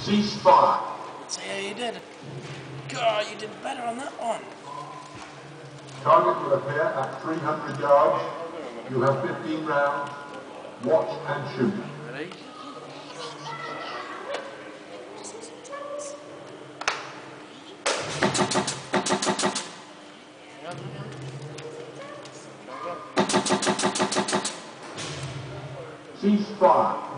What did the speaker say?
Cease fire. See how you did. God, you did better on that one. Target will appear at 300 yards. You have 15 rounds. Watch and shoot. Ready? Cease fire.